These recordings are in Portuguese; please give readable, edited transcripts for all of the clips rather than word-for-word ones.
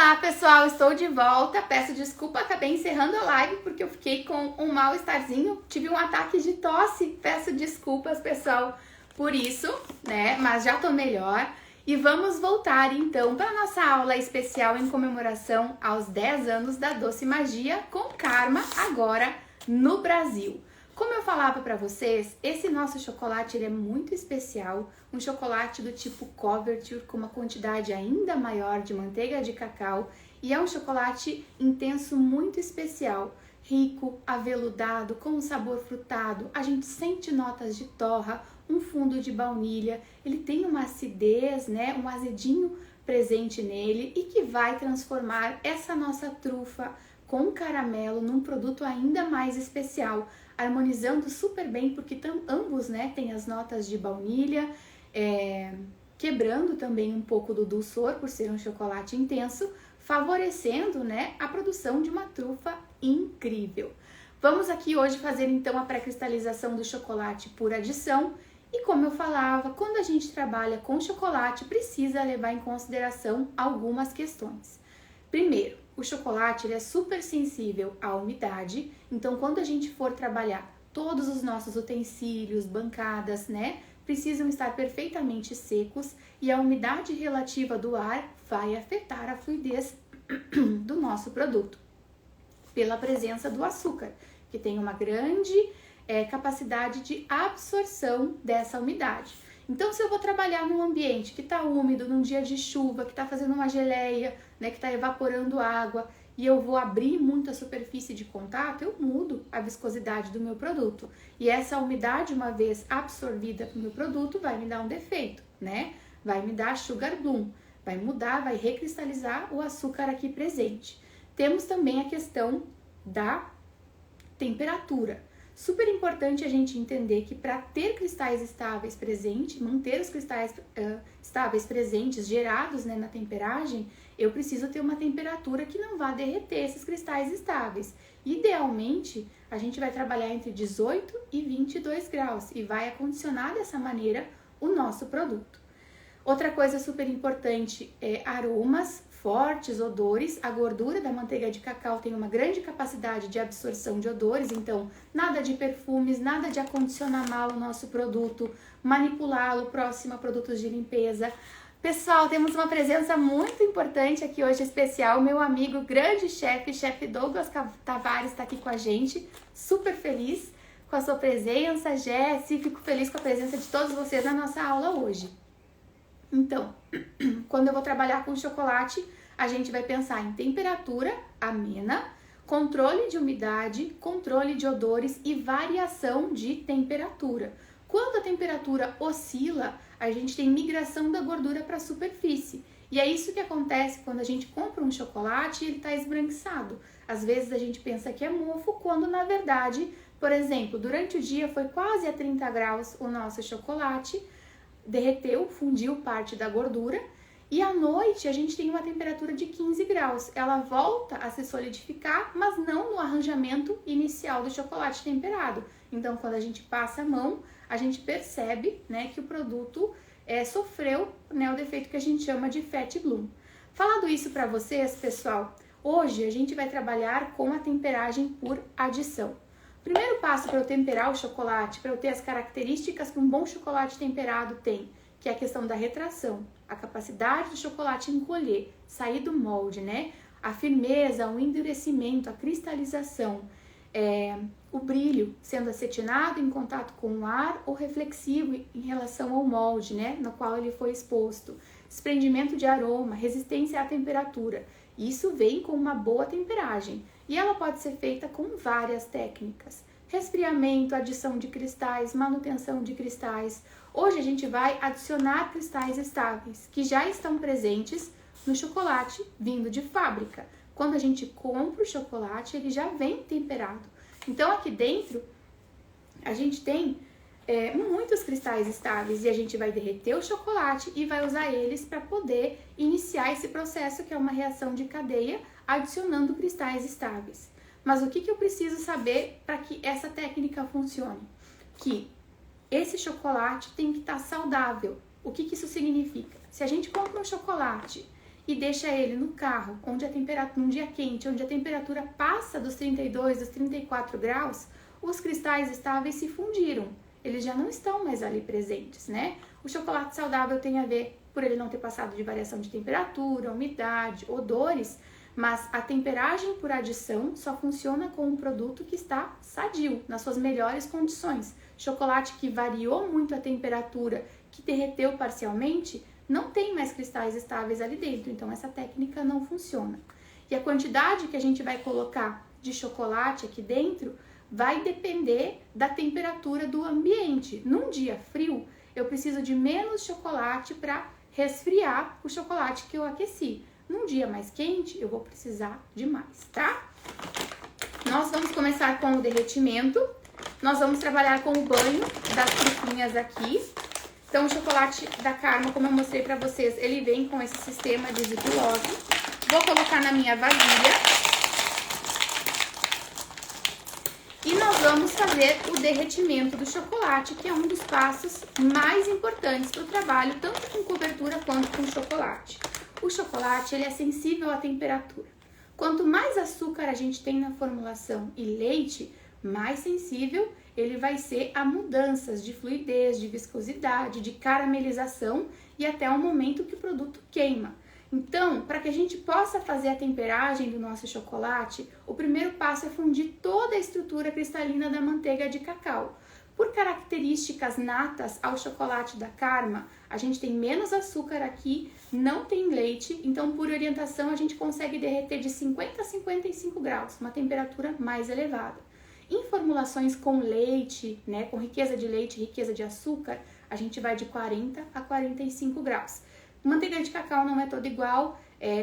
Olá pessoal, estou de volta, peço desculpa, acabei encerrando a live porque eu fiquei com um mal-estarzinho, tive um ataque de tosse, peço desculpas pessoal por isso, né, mas já tô melhor. E vamos voltar então para nossa aula especial em comemoração aos 10 anos da Doce Magia com Karma, agora no Brasil. Como eu falava para vocês, esse nosso chocolate ele é muito especial, um chocolate do tipo Couverture com uma quantidade ainda maior de manteiga de cacau e é um chocolate intenso muito especial, rico, aveludado, com um sabor frutado, a gente sente notas de torra, um fundo de baunilha, ele tem uma acidez, né, um azedinho presente nele e que vai transformar essa nossa trufa com caramelo num produto ainda mais especial, harmonizando super bem, porque ambos, né, tem as notas de baunilha, quebrando também um pouco do dulçor por ser um chocolate intenso, favorecendo, né, a produção de uma trufa incrível. Vamos aqui hoje fazer então a pré-cristalização do chocolate por adição e como eu falava, quando a gente trabalha com chocolate, precisa levar em consideração algumas questões. Primeiro, o chocolate ele é super sensível à umidade, então quando a gente for trabalhar todos os nossos utensílios, bancadas, né, precisam estar perfeitamente secos e a umidade relativa do ar vai afetar a fluidez do nosso produto, pela presença do açúcar, que tem uma grande capacidade de absorção dessa umidade. Então, se eu vou trabalhar num ambiente que está úmido, num dia de chuva, que está fazendo uma geleia, né, que está evaporando água, e eu vou abrir muito a superfície de contato, eu mudo a viscosidade do meu produto. E essa umidade, uma vez absorvida pelo meu produto, vai me dar um defeito, né? Vai me dar sugar bloom, vai mudar, vai recristalizar o açúcar aqui presente. Temos também a questão da temperatura. Super importante a gente entender que para ter cristais estáveis presentes, manter os cristais estáveis presentes gerados, né, na temperagem, eu preciso ter uma temperatura que não vá derreter esses cristais estáveis. Idealmente, a gente vai trabalhar entre 18 e 22 graus e vai acondicionar dessa maneira o nosso produto. Outra coisa super importante é aromas fortes, odores. A gordura da manteiga de cacau tem uma grande capacidade de absorção de odores, então nada de perfumes, nada de acondicionar mal o nosso produto, manipulá-lo próximo a produtos de limpeza. Pessoal, temos uma presença muito importante aqui hoje especial, meu amigo, grande chefe Douglas Tavares está aqui com a gente, super feliz com a sua presença, Jéssica, fico feliz com a presença de todos vocês na nossa aula hoje. Então, quando eu vou trabalhar com chocolate, a gente vai pensar em temperatura amena, controle de umidade, controle de odores e variação de temperatura. Quando a temperatura oscila, a gente tem migração da gordura para a superfície. E é isso que acontece quando a gente compra um chocolate e ele está esbranquiçado. Às vezes a gente pensa que é mofo, quando na verdade, por exemplo, durante o dia foi quase a 30 graus o nosso chocolate, derreteu, fundiu parte da gordura e à noite a gente tem uma temperatura de 15 graus. Ela volta a se solidificar, mas não no arranjamento inicial do chocolate temperado. Então, quando a gente passa a mão, a gente percebe, né, que o produto sofreu, né, o defeito que a gente chama de fat bloom. Falando isso para vocês, pessoal, hoje a gente vai trabalhar com a temperagem por adição. Primeiro passo para eu temperar o chocolate, para eu ter as características que um bom chocolate temperado tem, que é a questão da retração, a capacidade do chocolate encolher, sair do molde, né? A firmeza, o endurecimento, a cristalização, o brilho sendo acetinado em contato com o ar ou reflexivo em relação ao molde, né? No qual ele foi exposto, desprendimento de aroma, resistência à temperatura. Isso vem com uma boa temperagem. E ela pode ser feita com várias técnicas. Resfriamento, adição de cristais, manutenção de cristais. Hoje a gente vai adicionar cristais estáveis, que já estão presentes no chocolate vindo de fábrica. Quando a gente compra o chocolate, ele já vem temperado. Então aqui dentro, a gente tem muitos cristais estáveis e a gente vai derreter o chocolate e vai usar eles para poder iniciar esse processo, que é uma reação de cadeia, adicionando cristais estáveis. Mas o que eu preciso saber para que essa técnica funcione? Que esse chocolate tem que estar saudável. O que isso significa? Se a gente compra um chocolate e deixa ele no carro, onde a temperatura, num dia quente, onde a temperatura passa dos 32, dos 34 graus, os cristais estáveis se fundiram. Eles já não estão mais ali presentes, né? O chocolate saudável tem a ver por ele não ter passado de variação de temperatura, umidade, odores, mas a temperagem por adição só funciona com um produto que está sadio, nas suas melhores condições. Chocolate que variou muito a temperatura, que derreteu parcialmente, não tem mais cristais estáveis ali dentro, então essa técnica não funciona. E a quantidade que a gente vai colocar de chocolate aqui dentro vai depender da temperatura do ambiente. Num dia frio, eu preciso de menos chocolate para resfriar o chocolate que eu aqueci. Num dia mais quente, eu vou precisar de mais, tá? Nós vamos começar com o derretimento. Nós vamos trabalhar com o banho das frutinhas aqui. Então, o chocolate da Karma, como eu mostrei pra vocês, ele vem com esse sistema de ziplock. Vou colocar na minha vasilha. E nós vamos fazer o derretimento do chocolate, que é um dos passos mais importantes para o trabalho, tanto com cobertura quanto com chocolate. O chocolate, ele é sensível à temperatura. Quanto mais açúcar a gente tem na formulação e leite, mais sensível ele vai ser a mudanças de fluidez, de viscosidade, de caramelização e até o momento que o produto queima. Então, para que a gente possa fazer a temperagem do nosso chocolate, o primeiro passo é fundir toda a estrutura cristalina da manteiga de cacau. Por características natas ao chocolate da Karma, a gente tem menos açúcar aqui, não tem leite, então por orientação a gente consegue derreter de 50 a 55 graus, uma temperatura mais elevada. Em formulações com leite, né, com riqueza de leite e riqueza de açúcar, a gente vai de 40 a 45 graus. Manteiga de cacau não é toda igual,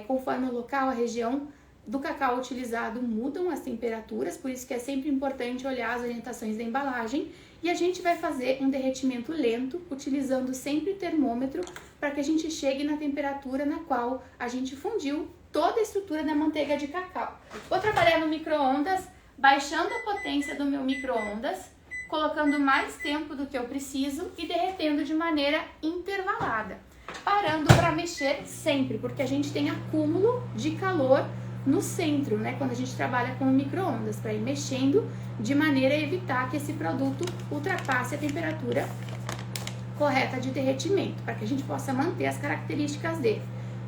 conforme o local, a região do cacau utilizado mudam as temperaturas, por isso que é sempre importante olhar as orientações da embalagem. E a gente vai fazer um derretimento lento, utilizando sempre o termômetro, para que a gente chegue na temperatura na qual a gente fundiu toda a estrutura da manteiga de cacau. Vou trabalhar no micro-ondas, baixando a potência do meu micro-ondas, colocando mais tempo do que eu preciso e derretendo de maneira intervalada. Parando para mexer sempre, porque a gente tem acúmulo de calor no centro, né? Quando a gente trabalha com micro-ondas, para ir mexendo de maneira a evitar que esse produto ultrapasse a temperatura correta de derretimento, para que a gente possa manter as características dele.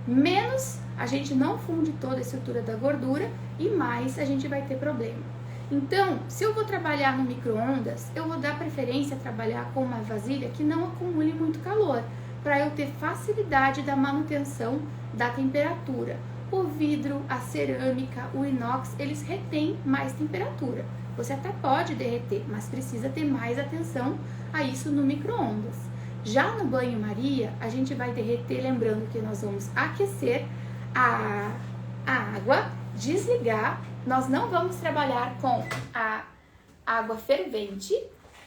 Menos a gente não funde toda a estrutura da gordura e mais a gente vai ter problema. Então, se eu vou trabalhar no micro-ondas, eu vou dar preferência a trabalhar com uma vasilha que não acumule muito calor, para eu ter facilidade da manutenção da temperatura. O vidro, a cerâmica, o inox, eles retêm mais temperatura. Você até pode derreter, mas precisa ter mais atenção a isso no micro-ondas. Já no banho-maria, a gente vai derreter, lembrando que nós vamos aquecer a água, desligar. Nós não vamos trabalhar com a água fervente,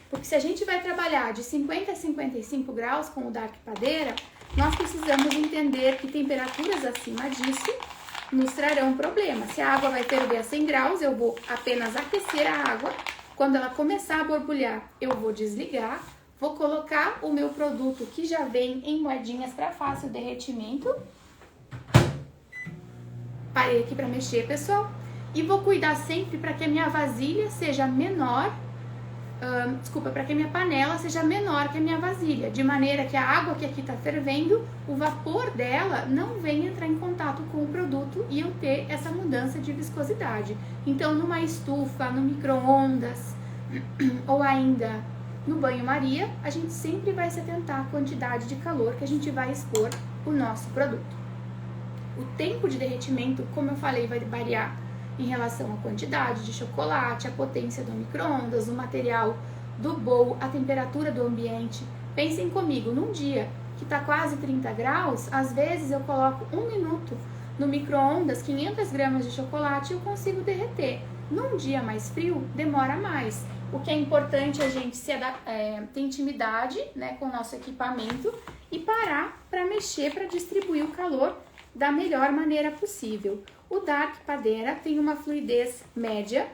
porque se a gente vai trabalhar de 50 a 55 graus com o Dark Padeira, nós precisamos entender que temperaturas acima disso nos trarão problema. Se a água vai ferver a 100 graus, eu vou apenas aquecer a água. Quando ela começar a borbulhar, eu vou desligar, vou colocar o meu produto que já vem em moedinhas para fácil derretimento. Parei aqui para mexer, pessoal. E vou cuidar sempre para que a minha vasilha seja menor, para que a minha panela seja menor que a minha vasilha, de maneira que a água que aqui está fervendo, o vapor dela não venha entrar em contato com o produto e eu ter essa mudança de viscosidade. Então, numa estufa, no micro-ondas ou ainda no banho-maria, a gente sempre vai se atentar à quantidade de calor que a gente vai expor o nosso produto. O tempo de derretimento, como eu falei, vai variar em relação à quantidade de chocolate, a potência do micro-ondas, o material do bowl, a temperatura do ambiente. Pensem comigo, num dia que está quase 30 graus, às vezes eu coloco 1 minuto no micro-ondas, 500 gramas de chocolate e eu consigo derreter. Num dia mais frio, demora mais. O que é importante é a gente ter intimidade, né, com o nosso equipamento e parar para mexer, para distribuir o calor da melhor maneira possível. O Dark Padeira tem uma fluidez média,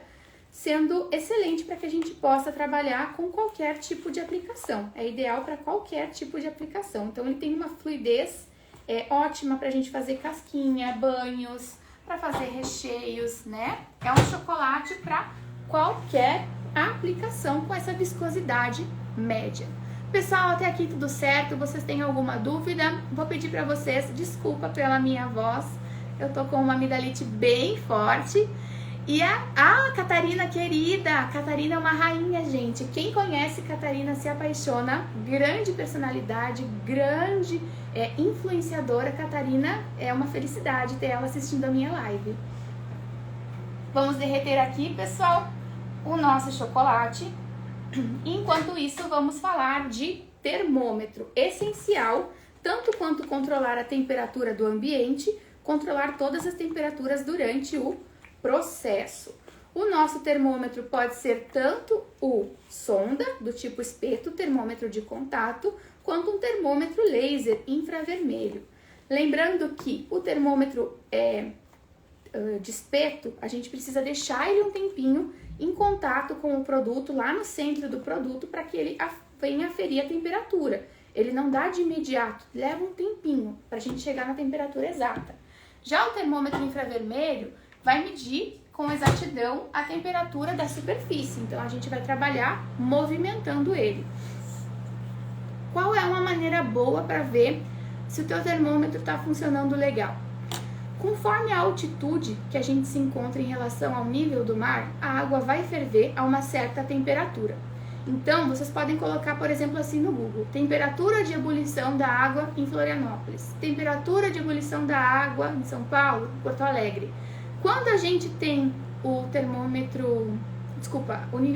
sendo excelente para que a gente possa trabalhar com qualquer tipo de aplicação. É ideal para qualquer tipo de aplicação. Então, ele tem uma fluidez é ótima pra gente fazer casquinha, banhos, pra fazer recheios, né? É um chocolate pra qualquer aplicação com essa viscosidade média. Pessoal, até aqui tudo certo? Vocês têm alguma dúvida? Vou pedir pra vocês, desculpa pela minha voz, eu tô com uma amidalite bem forte. E a Catarina querida, a Catarina é uma rainha, gente. Quem conhece Catarina se apaixona. Grande personalidade, grande influenciadora. Catarina, é uma felicidade ter ela assistindo a minha live. Vamos derreter aqui, pessoal, o nosso chocolate. Enquanto isso, vamos falar de termômetro. Essencial, tanto quanto controlar a temperatura do ambiente, controlar todas as temperaturas durante o processo. O nosso termômetro pode ser tanto o sonda, do tipo espeto, termômetro de contato, quanto um termômetro laser infravermelho. Lembrando que o termômetro de espeto, a gente precisa deixar ele um tempinho em contato com o produto, lá no centro do produto, para que ele venha aferir a temperatura. Ele não dá de imediato, leva um tempinho para a gente chegar na temperatura exata. Já o termômetro infravermelho vai medir com exatidão a temperatura da superfície, então a gente vai trabalhar movimentando ele. Qual é uma maneira boa para ver se o teu termômetro está funcionando legal? Conforme a altitude que a gente se encontra em relação ao nível do mar, a água vai ferver a uma certa temperatura. Então, vocês podem colocar, por exemplo, assim no Google: temperatura de ebulição da água em Florianópolis, temperatura de ebulição da água em São Paulo, Porto Alegre. Quando a gente tem o termômetro,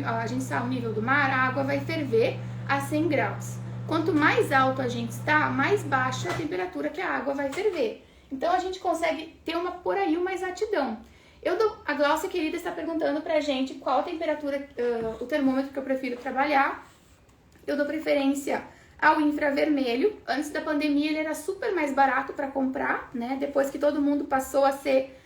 a gente está ao nível do mar, a água vai ferver a 100 graus. Quanto mais alto a gente está, mais baixa a temperatura que a água vai ferver. Então, a gente consegue ter por aí uma exatidão. A Glaucia querida está perguntando pra gente qual a temperatura, o termômetro que eu prefiro trabalhar. Eu dou preferência ao infravermelho. Antes da pandemia, ele era super mais barato para comprar, né? Depois que todo mundo passou a ser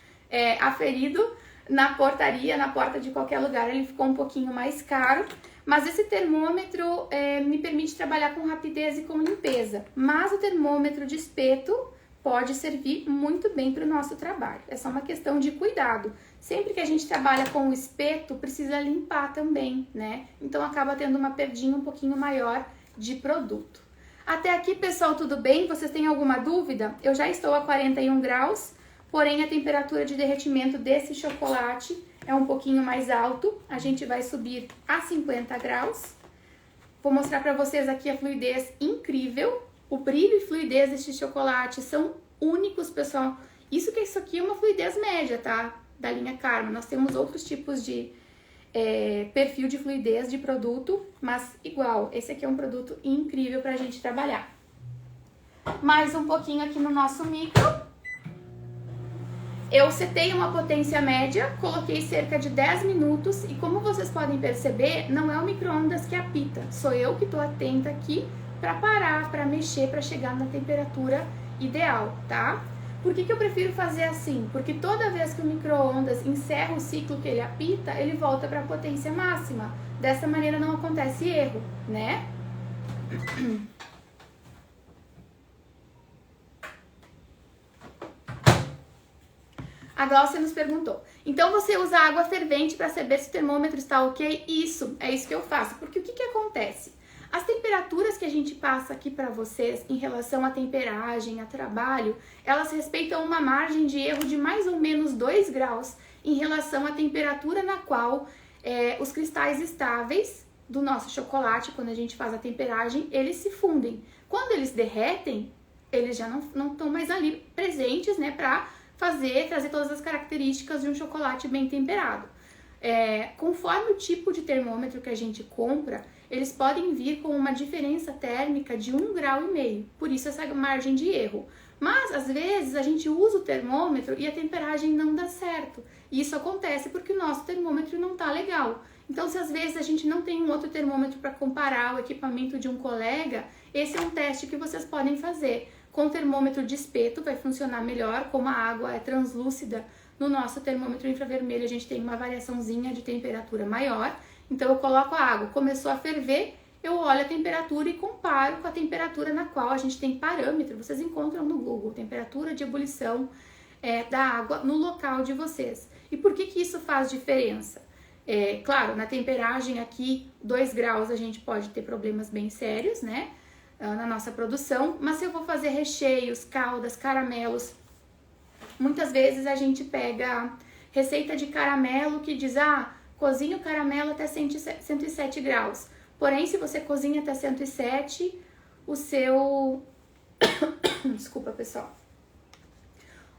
aferido na portaria, na porta de qualquer lugar, ele ficou um pouquinho mais caro. Mas esse termômetro me permite trabalhar com rapidez e com limpeza. Mas o termômetro de espeto pode servir muito bem para o nosso trabalho. É só uma questão de cuidado. Sempre que a gente trabalha com o espeto, precisa limpar também, né? Então acaba tendo uma perdinha um pouquinho maior de produto. Até aqui, pessoal, tudo bem? Vocês têm alguma dúvida? Eu já estou a 41 graus, porém a temperatura de derretimento desse chocolate é um pouquinho mais alto. A gente vai subir a 50 graus. Vou mostrar para vocês aqui a fluidez incrível. O brilho e fluidez deste chocolate são únicos, pessoal. Isso aqui é uma fluidez média, tá? Da linha Karma. Nós temos outros tipos de perfil de fluidez de produto, mas igual, esse aqui é um produto incrível pra gente trabalhar. Mais um pouquinho aqui no nosso micro. Eu setei uma potência média, coloquei cerca de 10 minutos e como vocês podem perceber, não é o micro-ondas que apita, sou eu que tô atenta aqui para parar, para mexer, para chegar na temperatura ideal, tá? Por que eu prefiro fazer assim? Porque toda vez que o micro-ondas encerra o ciclo que ele apita, ele volta para a potência máxima. Dessa maneira não acontece erro, né? A Glaucia nos perguntou: então você usa água fervente para saber se o termômetro está ok? Isso, é isso que eu faço. Porque o que acontece? As temperaturas que a gente passa aqui para vocês em relação à temperagem, a trabalho, elas respeitam uma margem de erro de mais ou menos 2 graus em relação à temperatura na qual os cristais estáveis do nosso chocolate, quando a gente faz a temperagem, eles se fundem. Quando eles derretem, eles já não estão mais ali presentes, né, para trazer todas as características de um chocolate bem temperado. Conforme o tipo de termômetro que a gente compra, eles podem vir com uma diferença térmica de 1,5 grau, por isso essa margem de erro. Mas, às vezes, a gente usa o termômetro e a temperagem não dá certo. E isso acontece porque o nosso termômetro não tá legal. Então, se às vezes a gente não tem um outro termômetro para comparar o equipamento de um colega, esse é um teste que vocês podem fazer. Com o termômetro de espeto vai funcionar melhor, como a água é translúcida, no nosso termômetro infravermelho a gente tem uma variaçãozinha de temperatura maior. Então eu coloco a água, começou a ferver, eu olho a temperatura e comparo com a temperatura na qual a gente tem parâmetro. Vocês encontram no Google, temperatura de ebulição da água no local de vocês. E por que isso faz diferença? Claro, na temperagem aqui, 2 graus, a gente pode ter problemas bem sérios, né? Na nossa produção. Mas se eu vou fazer recheios, caldas, caramelos, muitas vezes a gente pega receita de caramelo que diz, cozinha o caramelo até 107 graus. Porém, se você cozinha até 107, o seu... Desculpa, pessoal.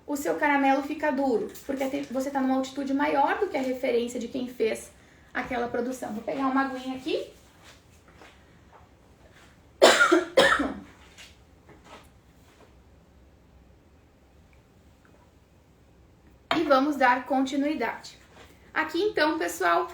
O seu caramelo fica duro, porque você está numa altitude maior do que a referência de quem fez aquela produção. Vou pegar uma aguinha aqui. E vamos dar continuidade. Aqui então, pessoal,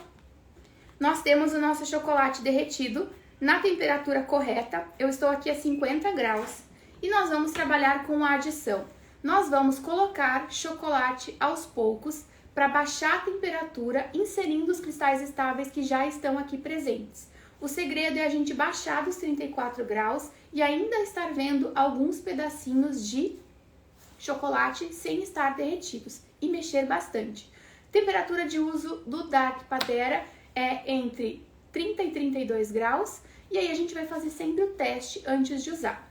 nós temos o nosso chocolate derretido na temperatura correta. Eu estou aqui a 50 graus e nós vamos trabalhar com a adição. Nós vamos colocar chocolate aos poucos para baixar a temperatura, inserindo os cristais estáveis que já estão aqui presentes. O segredo é a gente baixar dos 34 graus e ainda estar vendo alguns pedacinhos de chocolate sem estar derretidos e mexer bastante. Temperatura de uso do Dark Padera é entre 30 e 32 graus e aí a gente vai fazer sempre o teste antes de usar.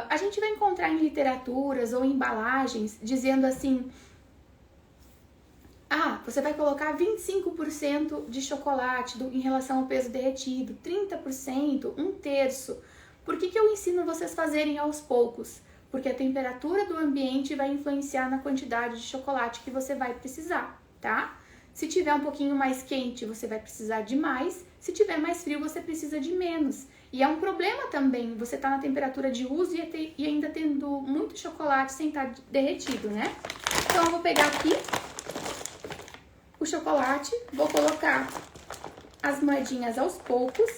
A gente vai encontrar em literaturas ou embalagens dizendo assim, você vai colocar 25% de chocolate em relação ao peso derretido, 30%, 1/3. Por que eu ensino vocês fazerem aos poucos? Porque a temperatura do ambiente vai influenciar na quantidade de chocolate que você vai precisar, tá? Se tiver um pouquinho mais quente, você vai precisar de mais. Se tiver mais frio, você precisa de menos. E é um problema também, você tá na temperatura de uso e ainda tendo muito chocolate sem estar derretido, né? Então, eu vou pegar aqui o chocolate, vou colocar as moedinhas aos poucos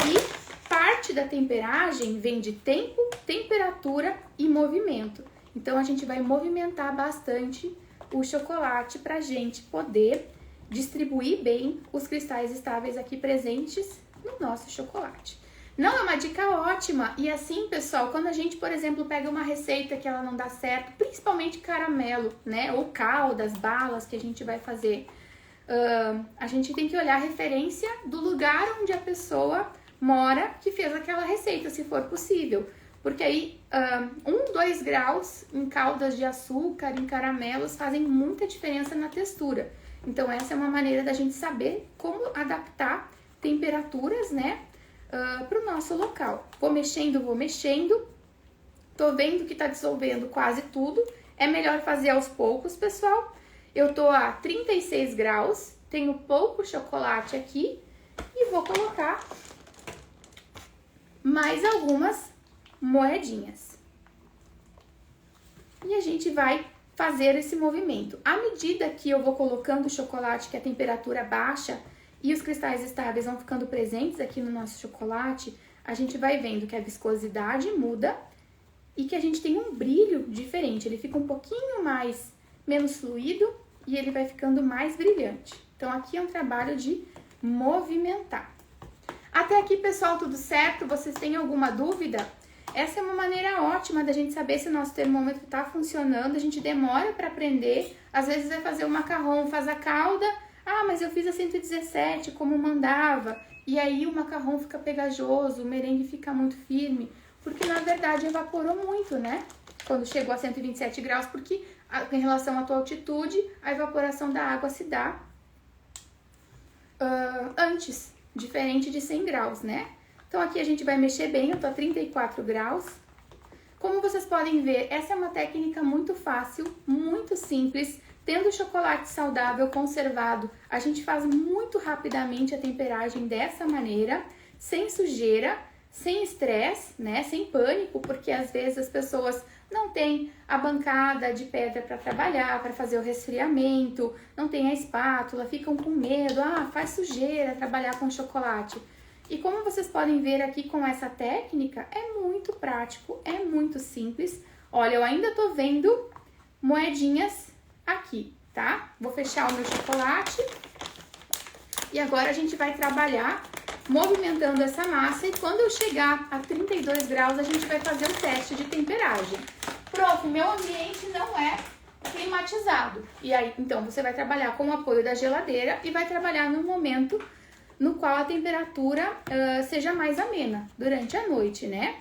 e parte da temperagem vem de tempo, temperatura e movimento. Então, a gente vai movimentar bastante o chocolate pra gente poder distribuir bem os cristais estáveis aqui presentes no nosso chocolate. Não é uma dica ótima e assim, pessoal, quando a gente, por exemplo, pega uma receita que ela não dá certo, principalmente caramelo, né, ou caldas, balas que a gente vai fazer, a gente tem que olhar a referência do lugar onde a pessoa mora que fez aquela receita, se for possível. Porque aí, 2 graus em caldas de açúcar, em caramelos, fazem muita diferença na textura. Então, essa é uma maneira da gente saber como adaptar temperaturas, né, para o nosso local. Vou mexendo. Tô vendo que tá dissolvendo quase tudo. É melhor fazer aos poucos, pessoal. Eu tô a 36 graus, tenho pouco chocolate aqui e vou colocar mais algumas moedinhas. E a gente vai fazer esse movimento. À medida que eu vou colocando o chocolate, que a temperatura baixa e os cristais estáveis vão ficando presentes aqui no nosso chocolate, a gente vai vendo que a viscosidade muda e que a gente tem um brilho diferente. Ele fica um pouquinho menos fluido e ele vai ficando mais brilhante. Então, aqui é um trabalho de movimentar. Até aqui, pessoal, tudo certo? Vocês têm alguma dúvida? Essa é uma maneira ótima da gente saber se o nosso termômetro está funcionando. A gente demora para aprender. Às vezes vai fazer o macarrão, faz a calda. Mas eu fiz a 117, como mandava. E aí o macarrão fica pegajoso, o merengue fica muito firme. Porque, na verdade, evaporou muito, né? Quando chegou a 127 graus, porque em relação à tua altitude, a evaporação da água se dá antes, diferente de 100 graus, né? Então, aqui a gente vai mexer bem, eu tô a 34 graus. Como vocês podem ver, essa é uma técnica muito fácil, muito simples. Tendo chocolate saudável conservado, a gente faz muito rapidamente a temperagem dessa maneira, sem sujeira, sem estresse, né? Sem pânico, porque às vezes as pessoas não têm a bancada de pedra para trabalhar, para fazer o resfriamento, não tem a espátula, ficam com medo, faz sujeira trabalhar com chocolate. E como vocês podem ver aqui com essa técnica, é muito prático, é muito simples. Olha, eu ainda tô vendo moedinhas aqui, tá? Vou fechar o meu chocolate. E agora a gente vai trabalhar movimentando essa massa, e quando eu chegar a 32 graus, a gente vai fazer o teste de temperagem. Prof, meu ambiente não é climatizado. E aí, então, você vai trabalhar com o apoio da geladeira e vai trabalhar no momento no qual a temperatura seja mais amena, durante a noite, né?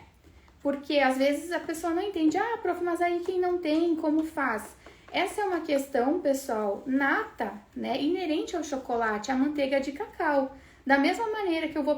Porque às vezes a pessoa não entende, ah, prof, mas aí quem não tem, como faz? Essa é uma questão, pessoal, nata, né? Inerente ao chocolate, à manteiga de cacau. Da mesma maneira que eu vou